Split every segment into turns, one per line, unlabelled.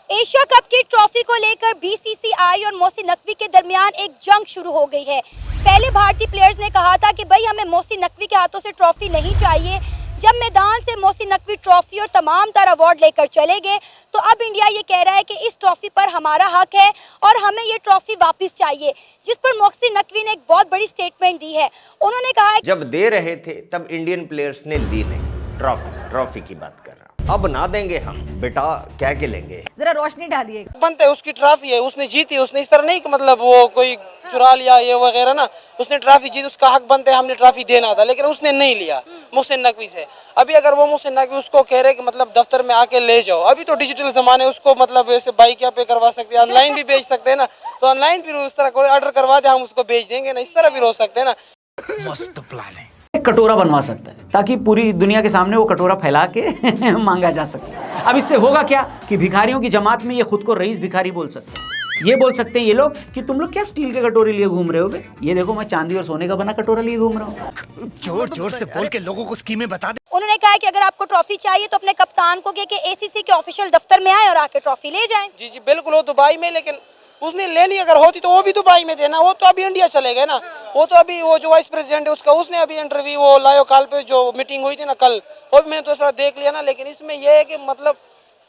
Asia cup की trophy को लेकर बीसीसीआई और मोहसिन नकवी के दरमियान एक जंग शुरू हो गई है। पहले भारतीय प्लेयर्स ने कहा था कि भाई हमें मोहसिन नकवी के हाथों से ट्रॉफी नहीं चाहिए। जब मैदान से मोहसिन नकवी ट्रॉफी और तमाम तरह अवार्ड लेकर चले गए तो अब इंडिया ये कह रहा है कि इस ट्रॉफी पर हमारा हक है और हमें ये ट्रॉफी वापस चाहिए, जिस पर मोहसिन नकवी ने एक बहुत बड़ी स्टेटमेंट दी है। उन्होंने कहा है
जब दे रहे थे तब इंडियन प्लेयर्स ने ली नहीं। ट्रॉफी की बात कर रहा हूं। अब ना देंगे हम, बेटा क्या के लेंगे।
जरा रोशनी डालिए।
बनते है, उसकी ट्रॉफी है, उसने जीती, उसने इस तरह नहीं कि मतलब वो कोई चुरा लिया ये वगैरह ना, उसने ट्रॉफी जीती, उसका हक बनता है, हमने ट्रॉफी देना था, लेकिन उसने नहीं लिया मोहसिन नकवी से। अभी अगर वो मोहसिन नकवी उसको कह रहे कि मतलब दफ्तर में आके ले जाओ, अभी तो डिजिटल जमाने, उसको मतलब ऐसे बाइक या पे करवा सकते हैं, ऑनलाइन भी भेज सकते हैं ना, तो ऑनलाइन फिर उस तरह कोई ऑर्डर करवा दे हम उसको भेज देंगे ना, इस तरह भी हो सकते हैं ना।
मस्त प्लान है। एक कटोरा बनवा सकता है ताकि पूरी दुनिया के सामने वो कटोरा फैला के मांगा जा सके। अब इससे होगा क्या कि भिखारियों की जमात में ये खुद को रईस भिखारी बोल सकते हैं। ये बोल सकते हैं ये लोग कि तुम लोग क्या स्टील के कटोरे लिए घूम रहे हो बे? ये देखो मैं चांदी और सोने का बना कटोरा लिए घूम रहा हूँ।
जोर जोर से बोल के लोगों को स्कीमें बता दे।
उन्होंने कहा कि अगर आपको ट्रॉफी चाहिए तो अपने कप्तान को कह के एसीसी के ऑफिशियल दफ्तर में आए और आके ट्रॉफी ले जाएं।
जी जी बिल्कुल, वो दुबई में, लेकिन उसने लेनी अगर होती तो वो भी दुबई में देना, वो तो अभी इंडिया चले गए ना। वो तो अभी वो जो वाइस प्रेसिडेंट है उसका, उसने अभी इंटरव्यू वो लायो कॉल पे जो मीटिंग हुई थी ना कल, वो भी मैंने तो थोड़ा देख लिया ना। लेकिन इसमें यह है कि मतलब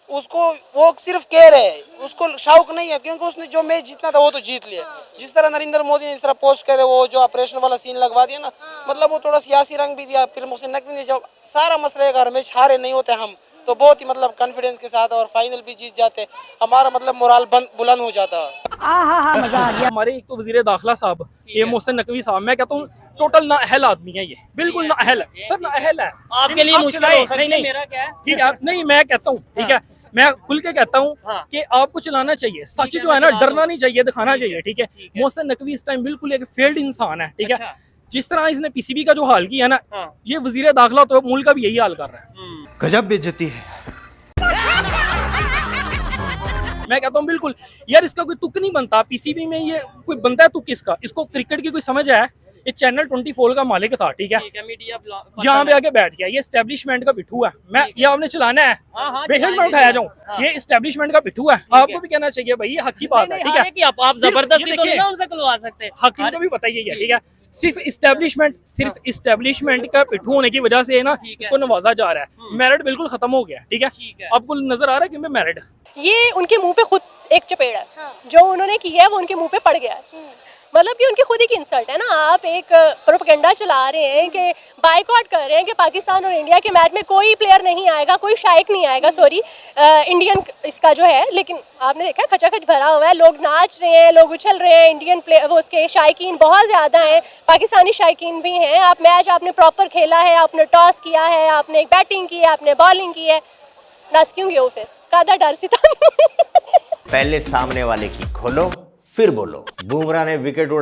उसको वो सिर्फ कह रहे हैं, उसको शौक नहीं है, क्योंकि उसने जो मैच जीतना था वो तो जीत लिया। जिस तरह नरेंद्र मोदी ने इस तरह पोस्ट करे, वो जो ऑपरेशन वाला सीन लगवा दिया ना, मतलब वो थोड़ा सियासी रंग भी दिया। फिर मोहसिन नकवी ने जब सारा मसला है, हर मैच हारे नहीं होते हम तो बहुत ही मतलब कॉन्फिडेंस के साथ और फाइनल भी जीत जाते, हमारा मतलब मोराल बुलंद हो जाता है।
मजा आ गया।
हमारे एक तो वजीर दाखिला साहब, ये मोहसिन नकवी साहब, मैं कहता हूँ टोटल नाअहल आदमी है, ये बिल्कुल नाअहल है सर, नाअहल है। आपके लिए मुश्किल हो सकती है, मेरा क्या है, ठीक है, नहीं मैं कहता हूँ, ठीक है, मैं खुल के कहता हूँ कि आपको चलाना चाहिए, सच जो है ना, डरना नहीं चाहिए, दिखाना चाहिए, ठीक है। मोहसिन नकवी इस टाइम बिल्कुल एक फेल्ड इंसान है, ठीक है। जिस तरह इसने पीसीबी का जो हाल किया ना, ये वजीर दाखिला तो मुल्क का भी यही हाल कर रहा है।
गजब बेइज्जती है।
मैं कहता हूँ बिल्कुल यार, इसका कोई तुक नहीं बनता पीसीबी में, ये कोई बनता है तुक इसका, इसको क्रिकेट की कोई समझ है। ये चैनल 24 का मालिक था, ठीक है, जहाँ पे आके बैठ गया, ये एस्टेब्लिशमेंट का पिट्ठू है। मैं ये आपने चलाना है, बेशक मैं उठाया जाऊँ, ये एस्टेब्लिशमेंट का पिट्ठू है। आपको भी कहना चाहिए भाई, ये हक की बात है, ठीक है, आप जबरदस्ती तो नहीं उनसे खुलवा सकते, हक इनको भी बताइए, ठीक है। सिर्फ इस्टेब्लिशमेंट का पिट्ठू होने की वजह से ना इसको नवाजा जा रहा है। मेरिट बिल्कुल खत्म हो गया, ठीक है। आपको नजर आ रहा है कि मैं मेरिट,
ये उनके मुंह पे खुद एक चपेड़ है। जो उन्होंने किया है वो उनके मुंह पे पड़ गया है। मतलब कि उनकी खुद ही की इंसल्ट है ना। आप एक प्रोपेगेंडा चला रहे हैं कि बाइकआउट कर रहे हैं कि पाकिस्तान और इंडिया के मैच में कोई प्लेयर नहीं आएगा, कोई शायक नहीं आएगा, सॉरी इंडियन इसका जो है। लेकिन आपने देखा खचाखच भरा हुआ है, लोग नाच रहे हैं, लोग उछल रहे हैं, इंडियन प्लेयर वो उसके शायकीन बहुत ज़्यादा हैं, पाकिस्तानी शायकीन भी हैं। आप मैच आपने प्रॉपर खेला है, आपने टॉस किया है, आपने एक बैटिंग की है, आपने बॉलिंग की है, नाच क्यों गए हो फिर? कादा डर सी था।
पहले सामने वाले की खोलो फिर बोलो। बुमराह ने विकेट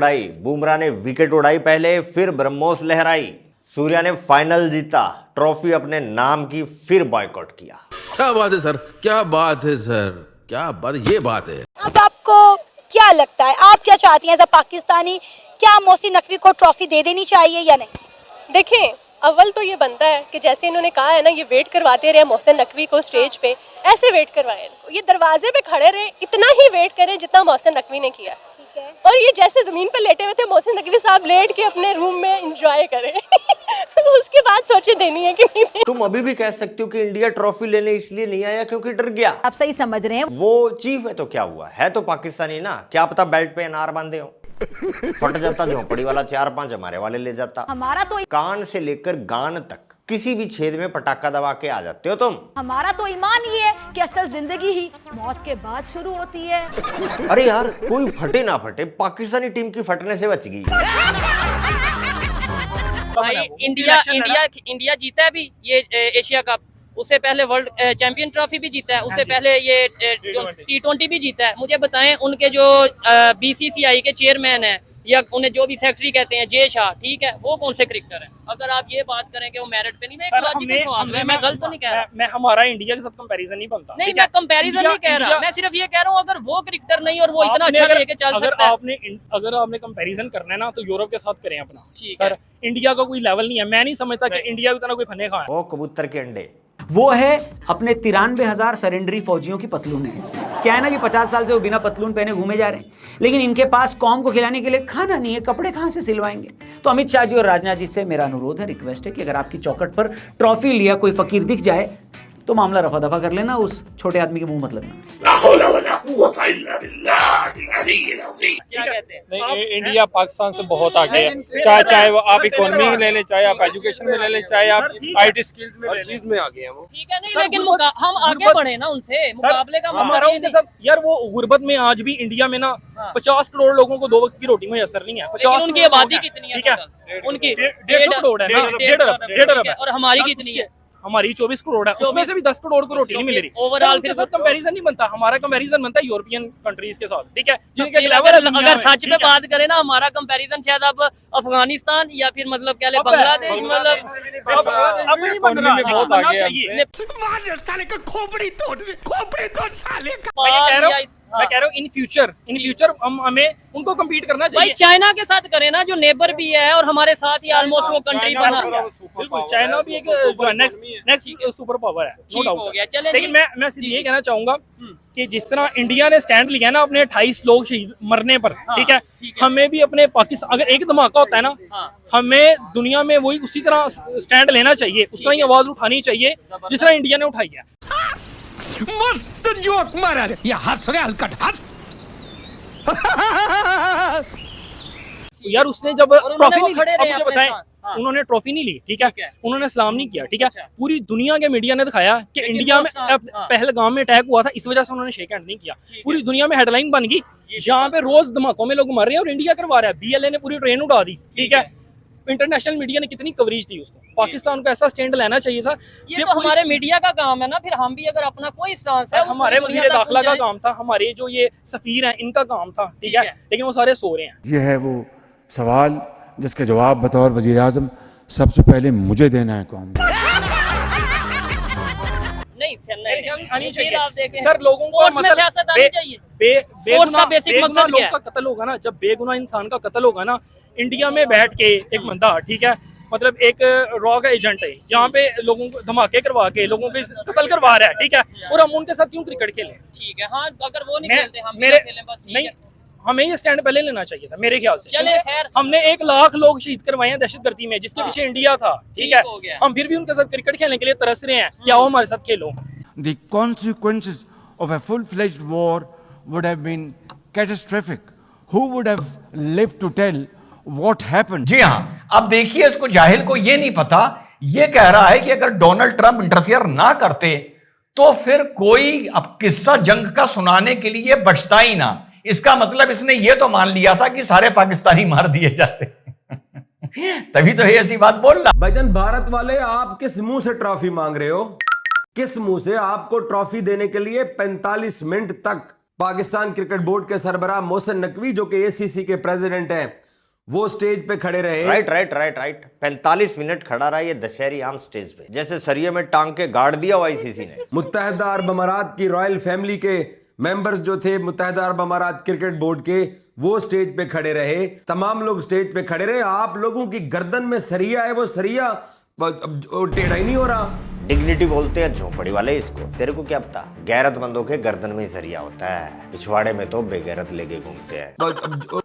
उड़ाई पहले, फिर ब्रह्मोस लहराई। सूर्या ने फाइनल जीता, ट्रॉफी अपने नाम की, फिर बॉयकॉट किया।
क्या बात है सर, क्या बात है सर, क्या बात, ये बात है।
अब आपको क्या लगता है, आप क्या चाहती हैं एज अ पाकिस्तानी, क्या मोहसिन नकवी को ट्रॉफी दे देनी चाहिए या नहीं?
देखें, अव्वल तो ये बनता है कि जैसे इन्होंने कहा है ना, ये वेट करवाते रहे मोहसिन नकवी को स्टेज पे, ऐसे वेट करवाए इनको, ये दरवाजे पे खड़े रहे, इतना ही वेट करें जितना मोहसिन नकवी ने किया, ठीक है। और ये जैसे जमीन पर लेटे हुए थे, मोहसिन नकवी साहब लेट के अपने रूम में एंजॉय करें। उसके बाद सोचे देनी है कि नहीं देनी।
तुम अभी भी कह सकती हो कि इंडिया ट्रॉफी लेने इसलिए नहीं आया क्योंकि डर गया।
आप सही समझ रहे हैं।
वो चीफ है तो क्या हुआ, है तो पाकिस्तानी ना, क्या पता बेल्ट पे अनार बांधे हो। फट जाता झोपड़ी वाला 4-5 हमारे वाले ले जाता।
हमारा तो
कान से लेकर गान तक किसी भी छेद में पटाखा दबा के आ जाते हो तुम।
हमारा तो ईमान ये है कि असल जिंदगी ही मौत के बाद शुरू होती है।
अरे यार, कोई फटे ना फटे, पाकिस्तानी टीम की फटने से बच गई।
भाई इंडिया जीता है अभी ये एशिया कप, उससे पहले वर्ल्ड चैंपियन ट्रॉफी भी जीता है, उससे पहले ये T20 भी जीता है। मुझे बताएं, उनके जो बीसीसीआई के चेयरमैन है या उन्हें जो भी सेक्रेटरी कहते हैं, जय शाह, ठीक है, वो कौन से क्रिकेटर है? अगर आप ये बात करें कि वो मेरिट पे नहीं, मैं गलत तो नहीं कह रहा,
मैं हमारा इंडिया के साथ कंपैरिजन नहीं बनता,
नहीं मैं कंपैरिजन नहीं कह रहा, मैं सिर्फ ये कह रहा हूँ अगर वो क्रिकेटर नहीं और वो इतना अच्छा लेके चल सकता है।
अगर आपने कंपैरिजन करना है ना तो यूरोप के साथ करें अपना, सर इंडिया का कोई लेवल नहीं है। मैं नहीं समझता कि इंडिया की तरह कोई फने खाए।
वो कबूतर के अंडे,
वो है अपने 93,000 सरेंडरी फौजियों की पतलून है। क्या है ना कि 50 साल से वो बिना पतलून पहने घूमे जा रहे हैं, लेकिन इनके पास कौम को खिलाने के लिए खाना नहीं है, कपड़े कहाँ से सिलवाएंगे। तो अमित शाह जी और राजनाथ जी से मेरा अनुरोध है, रिक्वेस्ट है कि अगर आपकी चौखट पर ट्रॉफी लिया कोई फकीर दिख जाए तो मामला रफा दफा कर लेना, उस छोटे आदमी के मुंह मत लगना।
क्या कहते हैं?
नहीं, इंडिया पाकिस्तान से बहुत आगे है, चाहे वो आप इकोनॉमी में ले लें, चाहे आप एजुकेशन में ले लें, चाहे आप IT स्किल्स में, हर चीज में आगे हैं वो।
ठीक है, नहीं लेकिन हम आगे बढ़े ना उनसे, मुकाबले का
हमारा उनके साथ यार, वो गुर्बत में आज भी इंडिया में ना 50 करोड़ लोगों को 2 वक्त की रोटी मैसर नहीं है। 50
उनकी आबादी कितनी है?
ठीक है,
उनकी
150 करोड़ है ना, 1.5 अरब है।
और हमारी कितनी है?
हमारी 24 करोड़ है, उसमें से भी 10 करोड़ को रोटी नहीं मिल रही।
ओवरऑल
फिर साथ कंपैरिजन नहीं बनता, हमारा कंपैरिजन बनता है यूरोपियन कंट्रीज के साथ, ठीक है, जिनके
अगर सच में बात करें ना, हमारा कंपैरिजन शायद अब अफगानिस्तान या फिर मतलब क्या ले बांग्लादेश, मतलब
अपनी इकोनॉमी में बहुत आगे है। मैं कह रहा हूँ इन फ्यूचर हमें उनको कम्पीट करना
भाई
चाहिए।
चाइना के साथ करें ना, जो नेबर भी है और हमारे साथ ही ऑलमोस्ट वो कंट्री बना।
बिल्कुल, चाइना भी एक नेक्स्ट सुपर पावर है, नो
हो
डाउट।
गया, चले
लेकिन मैं सिर्फ ये कहना चाहूंगा कि जिस तरह इंडिया ने स्टैंड लिया ना अपने 28 लोग शहीद मरने पर, ठीक है, हमें भी अपने पाकिस्तान, अगर एक धमाका होता है ना, हमें दुनिया में वही उसी तरह स्टैंड लेना चाहिए, उस तरह की आवाज उठानी चाहिए जिस तरह इंडिया ने उठाई है।
मस्त जोक मारा रे, ये हंस रहे हलकट हंस।
यार उसने जब ट्रॉफी नहीं
खड़े रहे
मुझे
अपने
बताएं,
साथ, हाँ।
उन्होंने ट्रॉफी नहीं ली, ठीक है, उन्होंने सलाम नहीं किया, ठीक है, पूरी दुनिया के मीडिया ने दिखाया कि इंडिया में पहलगाम में अटैक हुआ था, इस वजह से उन्होंने शेक हैंड नहीं किया। पूरी दुनिया में हेडलाइन बन गई, यहाँ पे रोज धमाकों में लोग मर रहे हैं और इंडिया करवा रहा है। BLA ने पूरी ट्रेन उड़ा दी, ठीक है, इंटरनेशनल मीडिया ने कितनी कवरेज दी उसको। पाकिस्तान को ऐसा स्टैंड लेना चाहिए था।
ये तो हमारे मीडिया का काम है ना, फिर हम भी अगर अपना कोई स्टांस है,
हमारे वजीर दाखिला का काम था, हमारे जो ये सफीर हैं इनका काम था, ठीक है, लेकिन वो सारे सो रहे हैं।
ये है वो सवाल जिसका जवाब बतौर वजीर आज़म सबसे पहले मुझे देना है कौम।
आनी चाहिए
सर, लोगों को
में सियासत आनी चाहिए। स्पोर्ट्स का बेसिक मकसद क्या है?
का कत्ल होगा ना, जब बेगुनाह इंसान का कत्ल होगा ना, इंडिया में बैठ के एक बंदा, ठीक है, मतलब एक रॉ का एजेंट है, यहाँ पे लोगों को धमाके करवा के लोगों के कत्ल करवा रहा है, ठीक है, और हम उनके साथ क्यों क्रिकेट खेलें?
ठीक है, हाँ, अगर वो नहीं खेलते हम
मेरे
खेलें, बस ठीक
नहीं,
है।
हमें ये स्टैंड पहले लेना चाहिए था मेरे ख्याल से।
चले खैर,
हमने 1 लाख लोग शहीद करवाए हैं दहशतगर्दी में, जिसके पीछे इंडिया था, ठीक है, हम फिर भी उनके साथ क्रिकेट खेलने के लिए तरस रहे हैं, क्या वो हमारे साथ खेलो।
The consequences of a full-fledged war would have been catastrophic. Who would have lived to tell what happened?
जी हाँ, अब देखिए, इसको जाहिल को ये नहीं पता, ये कह रहा है कि अगर डोनाल्ड ट्रंप इंटरफियर ना करते तो फिर कोई अब किस्सा जंग का सुनाने के लिए बचता ही ना। इसका मतलब इसने ये तो मान लिया था कि सारे पाकिस्तानी मार दिए जाते। तभी तो ये ऐसी बात बोल रहा।
भाईजान, भारत वाले आप किस मुंह से ट्रॉफी मांग रहे हो? किस मुंह से? आपको ट्रॉफी देने के लिए 45 मिनट तक पाकिस्तान क्रिकेट बोर्ड के सरबराह मोहसिन नकवी, जो कि ACC के प्रेसिडेंट हैं, वो स्टेज पे खड़े रहे।
राइट 45 मिनट खड़ा रहा ये दशहरी आम स्टेज पे, जैसे सरिये में टांग के गाड़ दिया ICC ने।
मुत्तहिदा अरब अमारात की रॉयल फैमिली के मेंबर्स जो थे मुत्तहिदा अरब अमारात क्रिकेट बोर्ड के, वो स्टेज पे खड़े रहे, तमाम लोग स्टेज पे खड़े रहे। आप लोगों की गर्दन में सरिया है, वो सरिया टेढ़ा ही नहीं हो रहा।
डिग्निटी बोलते हैं झोपड़ी वाले इसको, तेरे को क्या पता, गैरतमंदों के गर्दन में सरिया होता है, पिछवाड़े में तो बेगैरत लेके घूमते हैं।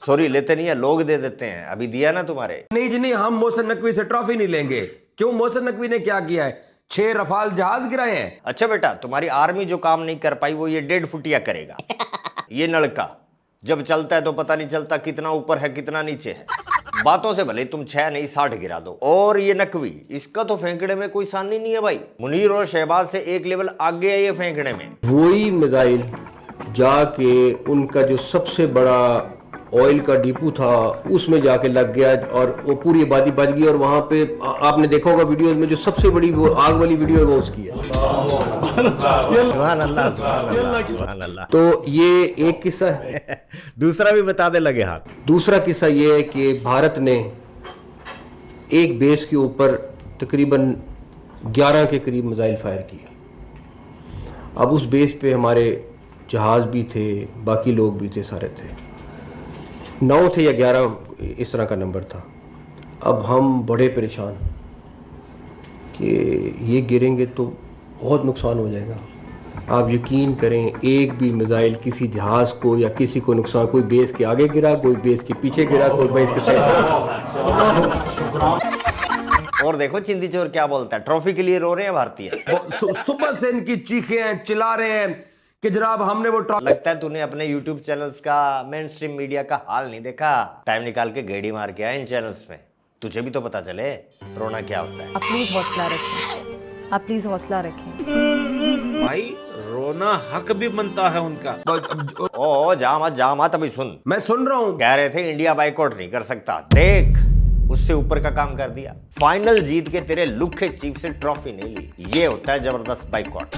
सॉरी, लेते नहीं है, लोग दे देते हैं। अभी दिया ना तुम्हारे।
नहीं जी नहीं, हम मोहसिन नकवी से ट्रॉफी नहीं लेंगे। क्यों? मोहसिन नकवी ने क्या किया है? 6 रफाल जहाज गिराए हैं।
अच्छा बेटा, तुम्हारी आर्मी जो काम नहीं कर पाई वो ये 1.5 फुटिया करेगा। ये लड़का जब चलता है तो पता नहीं चलता कितना ऊपर है कितना नीचे है। बातों से भले तुम 6 नहीं 60 गिरा दो। और ये नकवी, इसका तो फेंकने में कोई सानी नहीं है भाई। मुनीर और शहबाज से 1 लेवल आगे है ये फेंकने में।
वही मिसाइल जाके उनका जो सबसे बड़ा ऑयल का डिपो था उसमें जाके लग गया और वो पूरी आबादी बच गई। और वहाँ पे आपने देखा होगा वीडियो में, जो सबसे बड़ी वो आग वाली वीडियो है वो उसकी है। तो ये एक किस्सा है।
दूसरा भी बता दे लगे हाथ।
दूसरा किस्सा ये है कि भारत ने एक बेस के ऊपर तकरीबन 11 के करीब मिसाइल फायर किए। अब उस बेस पे हमारे जहाज भी थे, बाकी लोग भी थे, सारे थे। 9 थे या 11 इस तरह का नंबर था। अब हम बड़े परेशान कि ये गिरेंगे तो बहुत नुकसान हो जाएगा। आप यकीन करें, एक भी मिसाइल किसी जहाज़ को या किसी को नुकसान, कोई बेस के आगे गिरा, कोई बेस के पीछे गिरा, कोई बेस के साइड।
और देखो चिंदी चोर क्या बोलता है, ट्रॉफी के लिए रो रहे हैं भारतीय।
सुबह से इनकी चीखें हैं, चिल्ला रहे हैं कि जनाब हमने वो
लगता है तूने अपने YouTube चैनल्स का, मेन स्ट्रीम मीडिया का हाल नहीं देखा। टाइम निकाल के गेड़ी मार के आए इन चैनल्स में, तुझे भी तो पता चले रोना क्या होता है।
आप प्लीज हौसला रखें, आप प्लीज हौसला रखें।
भाई रोना हक भी बनता है उनका।
ओ जा मत अभी सुन।
मैं सुन रहा हूँ।
कह रहे थे इंडिया बाइकआउट नहीं कर सकता, देख उससे ऊपर का काम कर दिया। फाइनल जीत के तेरे लुखे चीफ से ट्रॉफी नहीं ली, ये होता है जबरदस्त बाइकआउट।